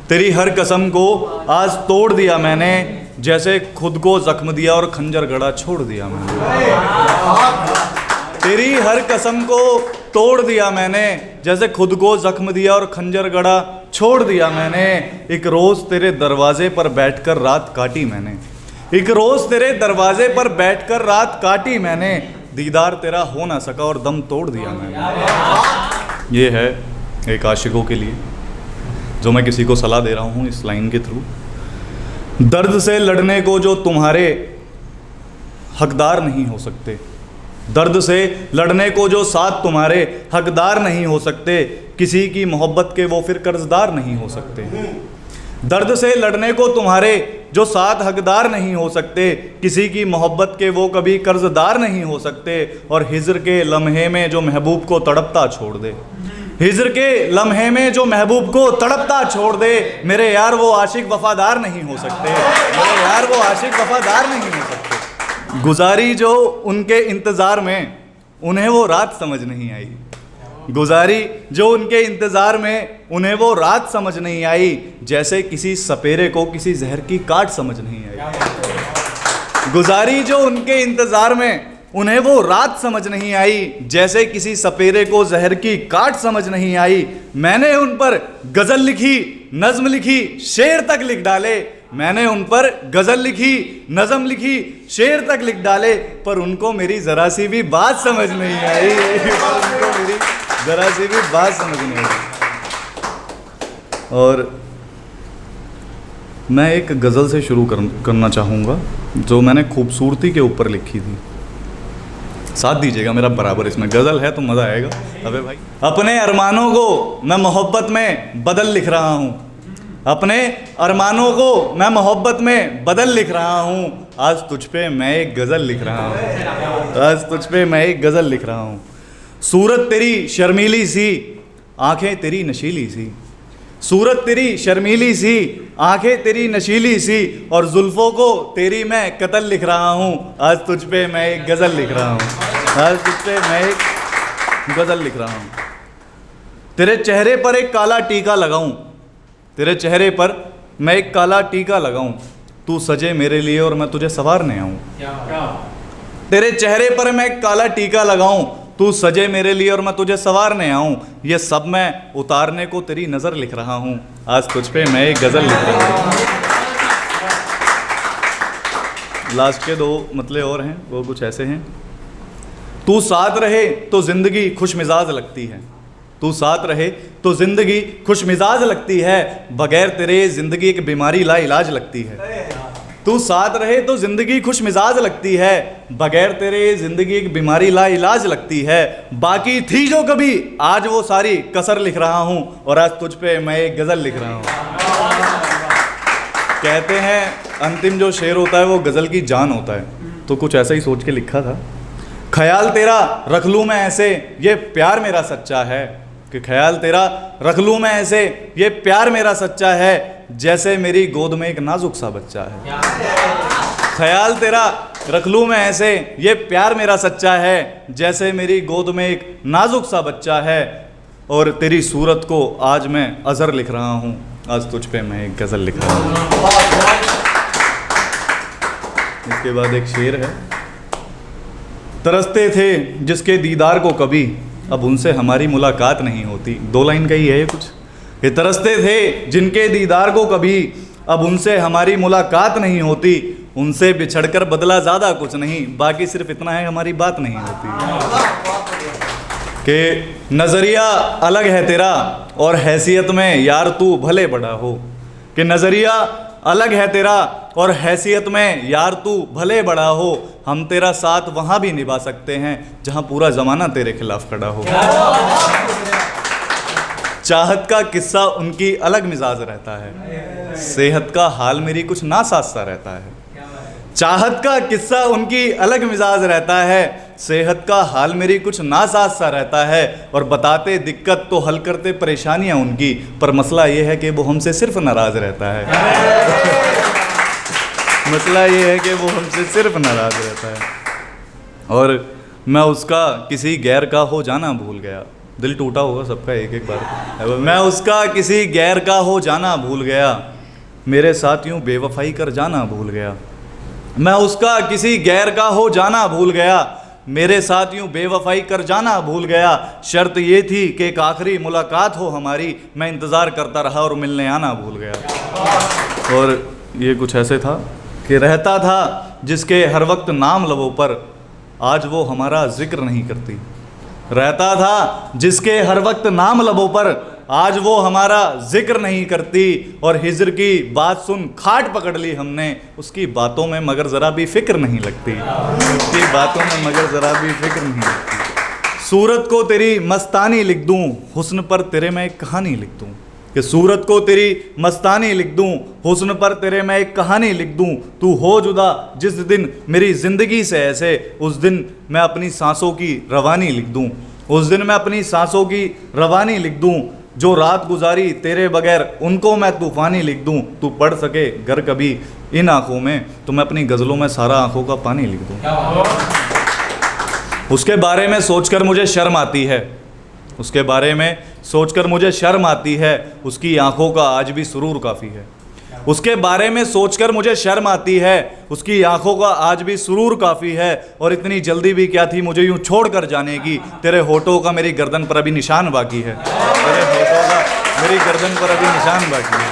तेरी हर कसम को आज तोड़ दिया मैंने, जैसे खुद को जख्म दिया और खंजर गड़ा छोड़ दिया मैंने। तेरी हर कसम को तोड़ दिया मैंने, जैसे खुद को जख्म दिया और खंजर गड़ा छोड़ दिया मैंने। एक रोज़ तेरे दरवाजे पर बैठकर रात काटी मैंने, एक रोज़ तेरे दरवाजे पर बैठकर रात काटी मैंने। दीदार तेरा हो ना सका और दम तोड़ दिया मैंने। ये है एक आशिकों के लिए, जो मैं किसी को सलाह दे रहा हूँ इस लाइन के थ्रू। दर्द से लड़ने को जो तुम्हारे हकदार नहीं हो सकते, दर्द से लड़ने को जो साथ तुम्हारे हकदार नहीं हो सकते, किसी की मोहब्बत के वो फिर कर्जदार नहीं हो सकते। दर्द से लड़ने को तुम्हारे जो साथ हकदार नहीं हो सकते, किसी की मोहब्बत के वो कभी कर्जदार नहीं हो सकते। और हिज्र के लम्हे में जो महबूब को तड़पता छोड़ दे, हिज्र के लम्हे में जो महबूब को तड़पता छोड़ दे, मेरे यार वो आशिक वफादार नहीं हो सकते, मेरे यार वो आशिक वफादार नहीं हो सकते। गुजारी जो उनके इंतज़ार में, उन्हें वो रात समझ नहीं आई। गुजारी जो उनके इंतज़ार में, उन्हें वो रात समझ नहीं आई, जैसे किसी सपेरे को किसी जहर की काट समझ नहीं आई। गुजारी जो उनके इंतज़ार में, उन्हें वो रात समझ नहीं आई, जैसे किसी सपेरे को जहर की काट समझ नहीं आई। मैंने उन पर गज़ल लिखी, नज़्म लिखी, शेर तक लिख डाले, मैंने उन पर गज़ल लिखी, नज़म लिखी, शेर तक लिख डाले, पर उनको मेरी ज़रा सी भी बात समझ नहीं आई, उनको मेरी ज़रा सी भी बात समझ नहीं आई। और मैं एक गज़ल से शुरू करना चाहूँगा, जो मैंने खूबसूरती के ऊपर लिखी थी। साथ दीजिएगा मेरा बराबर, इसमें गज़ल है तो मज़ा आएगा। अबे भाई, अपने अरमानों को मैं मोहब्बत में बदल लिख रहा हूँ, अपने अरमानों को मैं मोहब्बत में बदल लिख रहा हूँ। आज तुझ पे मैं एक गज़ल लिख रहा हूँ, आज तुझ पे मैं एक गज़ल लिख रहा हूँ। सूरत तेरी शर्मीली सी, आंखें तेरी नशीली सी, सूरत तेरी शर्मीली सी, आंखें तेरी नशीली सी, और जुल्फ़ों को तेरी मैं कत्ल लिख रहा हूँ। आज तुझ पे मैं एक गज़ल लिख रहा हूँ, आज तुझ पे मैं एक गज़ल लिख रहा हूँ। तेरे चेहरे पर एक काला टीका लगाऊं, तेरे चेहरे पर मैं एक काला टीका लगाऊं, तू सजे मेरे लिए और मैं तुझे संवारने आऊं। तेरे चेहरे पर मैं एक काला टीका लगाऊं, तू सजे मेरे लिए और मैं तुझे संवारने आऊं। ये सब मैं उतारने को तेरी नज़र लिख रहा हूं, आज तुझ पे मैं एक गज़ल लिख रहा हूं। लास्ट के दो मतले और हैं, वो कुछ ऐसे हैं। तू साथ रहे तो ज़िंदगी खुश मिजाज लगती है, तू साथ रहे तो ज़िंदगी खुश मिजाज लगती है, बगैर तेरे ज़िंदगी एक बीमारी ला इलाज लगती है। तू साथ रहे तो ज़िंदगी खुश मिजाज लगती है, बगैर तेरे ज़िंदगी एक बीमारी ला इलाज लगती है। बाकी थी जो कभी, आज वो सारी कसर लिख रहा हूँ, और आज तुझ पे मैं एक गज़ल लिख रहा हूँ। कहते हैं अंतिम जो शेर होता है वो गज़ल की जान होता है, तो कुछ ऐसा ही सोच के लिखा था। ख्याल तेरा रख लूँ मैं ऐसे, ये प्यार मेरा सच्चा है, कि ख्याल तेरा रख लूँ मैं ऐसे, ये प्यार मेरा सच्चा है, जैसे मेरी गोद में एक नाजुक सा बच्चा है। ख्याल तेरा रख लूँ मैं ऐसे, ये प्यार मेरा सच्चा है, जैसे मेरी गोद में एक नाजुक सा बच्चा है, और तेरी सूरत को आज मैं अज़र लिख रहा हूँ, आज तुझ पे मैं एक गज़ल लिख रहा हूँ। इसके बाद एक शेर है। तरसते थे जिसके दीदार को कभी, अब उनसे हमारी मुलाकात नहीं होती। 2 लाइन का ही है ये कुछ, कि तरसते थे जिनके दीदार को कभी, अब उनसे हमारी मुलाकात नहीं होती। उनसे बिछड़कर बदला ज़्यादा कुछ नहीं, बाकी सिर्फ इतना है हमारी बात नहीं होती। कि नज़रिया अलग है तेरा और हैसियत में यार तू भले बड़ा हो, कि नज़रिया अलग है तेरा और हैसियत में यार तू भले बड़ा हो। हम तेरा साथ वहाँ भी निभा सकते हैं जहाँ पूरा ज़माना तेरे खिलाफ खड़ा हो। चाहत का किस्सा उनकी अलग मिजाज रहता है, सेहत का हाल मेरी कुछ नासाज सा रहता है। चाहत का किस्सा उनकी अलग मिजाज रहता है, सेहत का हाल मेरी कुछ नासाज सा रहता है। और बताते दिक्कत तो हल करते परेशानियां उनकी, पर मसला ये है कि वो हमसे सिर्फ नाराज़ रहता है। मसला ये है कि वो हमसे सिर्फ नाराज़ रहता है, और मैं उसका किसी गैर का हो जाना भूल गया। दिल टूटा होगा सबका एक एक बार। मैं उसका किसी गैर का हो जाना भूल गया, मेरे साथ यूं बेवफाई कर जाना भूल गया। मैं उसका किसी गैर का हो जाना भूल गया, मेरे साथ यूं बेवफाई कर जाना भूल गया। शर्त ये थी कि एक आखिरी मुलाकात हो हमारी, मैं इंतज़ार करता रहा और मिलने आना भूल गया। और ये कुछ ऐसे था कि रहता था जिसके हर वक्त नाम लबों पर, आज वो हमारा जिक्र नहीं करती। रहता था जिसके हर वक्त नाम लबों पर, आज वो हमारा जिक्र नहीं करती। और हिज्र की बात सुन खाट पकड़ ली हमने, उसकी बातों में मगर ज़रा भी फिक्र नहीं लगती। उसकी बातों में मगर ज़रा भी फिक्र नहीं लगती। सूरत को तेरी मस्तानी लिख दूँ, हुस्न पर तेरे मैं एक कहानी लिख दूँ। कि सूरत को तेरी मस्तानी लिख दूँ, हुस्न पर तेरे मैं एक कहानी लिख दूँ। तू हो जुदा जिस दिन मेरी ज़िंदगी से ऐसे, उस दिन मैं अपनी सांसों की रवानी लिख दूँ। उस दिन मैं अपनी सांसों की रवानी लिख दूँ। जो रात गुजारी तेरे बगैर उनको मैं तूफ़ानी लिख दूँ। तू पढ़ सके घर कभी इन आँखों में, तो मैं अपनी गज़लों में सारा आँखों का पानी लिख दूँ। उसके बारे में सोचकर मुझे शर्म आती है, उसके बारे में सोचकर मुझे शर्म आती है। उसकी आंखों का आज भी सुरूर काफ़ी है। उसके बारे में सोचकर मुझे शर्म आती है, उसकी आंखों का आज भी सुरूर काफ़ी है। और इतनी जल्दी भी क्या थी मुझे यूं छोड़ कर जाने की, तेरे होठों का मेरी गर्दन पर अभी निशान बाकी है। तेरे होठों का मेरी गर्दन पर अभी निशान बाकी है।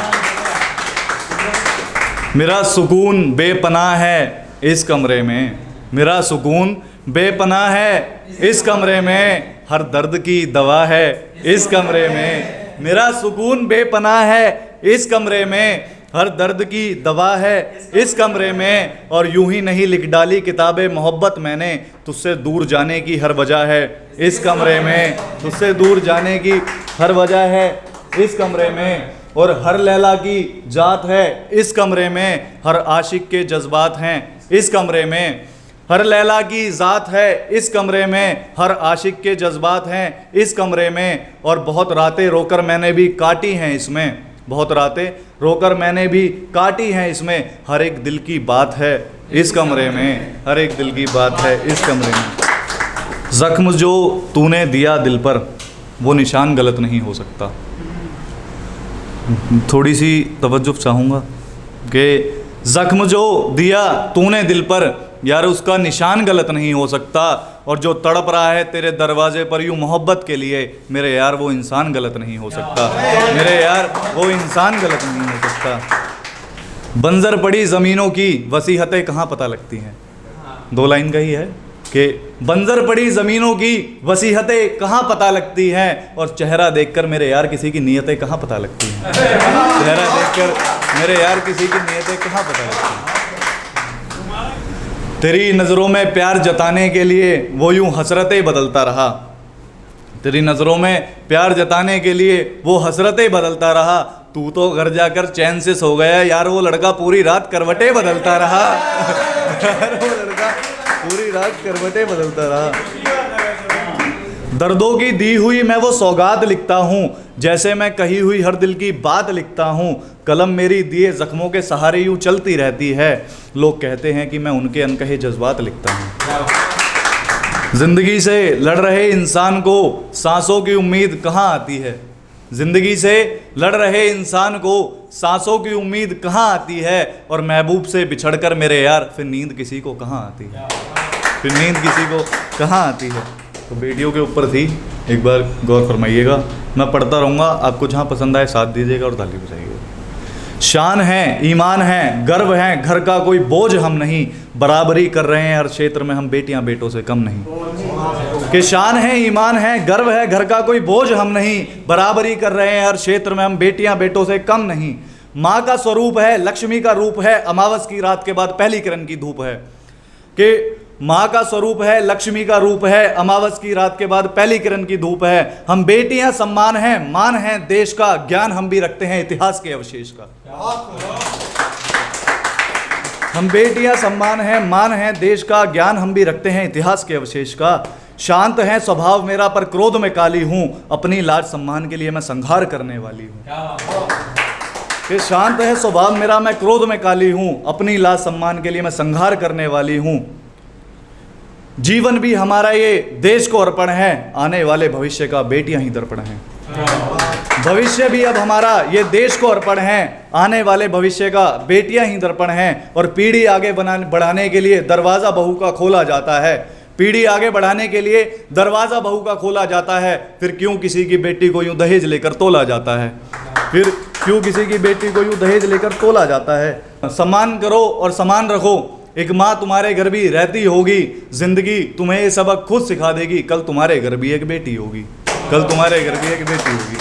मेरा सुकून बेपनाह है इस कमरे में, मेरा सुकून बेपनाह है इस कमरे में, हर दर्द की दवा है इस कमरे में। मेरा सुकून बेपनाह है इस कमरे में, हर दर्द की दवा है इस कमरे में। और यूं ही नहीं लिख डाली किताबे मोहब्बत मैंने, तुझसे दूर जाने की हर वजह है इस कमरे में। तुझसे दूर जाने की हर वजह है इस कमरे में। और हर लैला की जात है इस कमरे में, हर आशिक के जज्बात हैं इस कमरे में। हर लैला की ज़ात है इस कमरे में, हर आशिक के जज्बात हैं इस कमरे में। और बहुत रातें रोकर मैंने भी काटी हैं इसमें, बहुत रातें रोकर मैंने भी काटी हैं इसमें। हर एक दिल की बात है इस कमरे में, हर एक दिल की बात है इस कमरे में। ज़ख्म जो तूने दिया दिल पर, वो निशान गलत नहीं हो सकता। थोड़ी सी तवज्जो चाहूँगा कि ज़ख्म जो दिया तूने दिल पर, यार उसका निशान गलत नहीं हो सकता। और जो तड़प रहा है तेरे दरवाजे पर यूँ मोहब्बत के लिए, मेरे यार वो इंसान गलत नहीं हो सकता। मेरे यार वो इंसान गलत नहीं हो सकता। बंजर पड़ी ज़मीनों की वसीहतें कहाँ पता लगती हैं, 2 लाइन का ही है कि बंजर पड़ी ज़मीनों की वसीहतें कहाँ पता लगती हैं। और चेहरा देखकर मेरे यार किसी की नीयतें कहाँ पता लगती हैं। चेहरा देखकर मेरे यार किसी की नीयतें कहाँ पता लगती हैं। तेरी नज़रों में प्यार जताने के लिए वो यूं हसरतें बदलता रहा, तेरी नज़रों में प्यार जताने के लिए वो हसरतें बदलता रहा। तू तो घर जाकर चैन से सो गया यार, वो लड़का पूरी रात करवटें बदलता रहा। यार वो लड़का पूरी रात करवटें बदलता रहा। दर्दों की दी हुई मैं वो सौगात लिखता हूँ, जैसे मैं कही हुई हर दिल की बात लिखता हूँ। कलम मेरी दिए ज़ख्मों के सहारे यूँ चलती रहती है, लोग कहते हैं कि मैं उनके अनकहे जज्बात लिखता हूँ। ज़िंदगी से लड़ रहे इंसान को सांसों की उम्मीद कहाँ आती है, ज़िंदगी से लड़ रहे इंसान को सांसों की उम्मीद कहाँ आती है। और महबूब से बिछड़कर मेरे यार फिर नींद किसी को कहाँ आती है, फिर नींद किसी को कहाँ आती है। तो बेटियों के ऊपर थी, एक बार गौर फरमाइएगा। मैं पढ़ता रहूँगा, आपको जहाँ पसंद आए साथ दीजिएगा और ताली बजाइएगा। शान है, ईमान है, गर्व है, घर का कोई बोझ हम नहीं, बराबरी कर रहे हैं हर क्षेत्र में हम बेटियां बेटों से कम नहीं। कि शान है, ईमान है, गर्व है, घर का कोई बोझ हम नहीं, बराबरी कर रहे हैं हर क्षेत्र में हम बेटियां बेटों से कम नहीं। माँ का स्वरूप है, लक्ष्मी का रूप है, अमावस की रात के बाद पहली किरण की धूप है। कि माँ का स्वरूप है, लक्ष्मी का रूप है, अमावस की रात के बाद पहली किरण की धूप है। हम बेटियां सम्मान हैं, मान हैं देश का, ज्ञान हम भी रखते हैं इतिहास के अवशेष का। हम बेटियां सम्मान हैं, मान हैं देश का, ज्ञान हम भी रखते हैं इतिहास के अवशेष का। शांत है स्वभाव मेरा पर क्रोध में काली हूँ, अपनी लाज सम्मान के लिए मैं संहार करने वाली हूँ। कि शांत है स्वभाव मेरा, मैं क्रोध में काली हूँ, अपनी लाज सम्मान के लिए मैं संहार करने वाली हूँ। जीवन भी हमारा ये देश को अर्पण है, आने वाले भविष्य का बेटियां ही दर्पण हैं। भविष्य भी अब हमारा ये देश को अर्पण है, आने वाले भविष्य का बेटियां ही दर्पण हैं। और पीढ़ी आगे बढ़ाने के लिए दरवाज़ा बहू का खोला जाता है। पीढ़ी आगे बढ़ाने के लिए दरवाज़ा बहू का खोला जाता है। फिर क्यों किसी की बेटी को यूं दहेज लेकर तोला जाता है? फिर क्यों किसी की बेटी को यूं दहेज लेकर तोला जाता है? सम्मान करो और समान रखो। एक माँ तुम्हारे घर भी रहती होगी, जिंदगी तुम्हें ये सबक खुद सिखा देगी। कल तुम्हारे घर भी एक बेटी होगी, कल तुम्हारे घर भी एक बेटी होगी।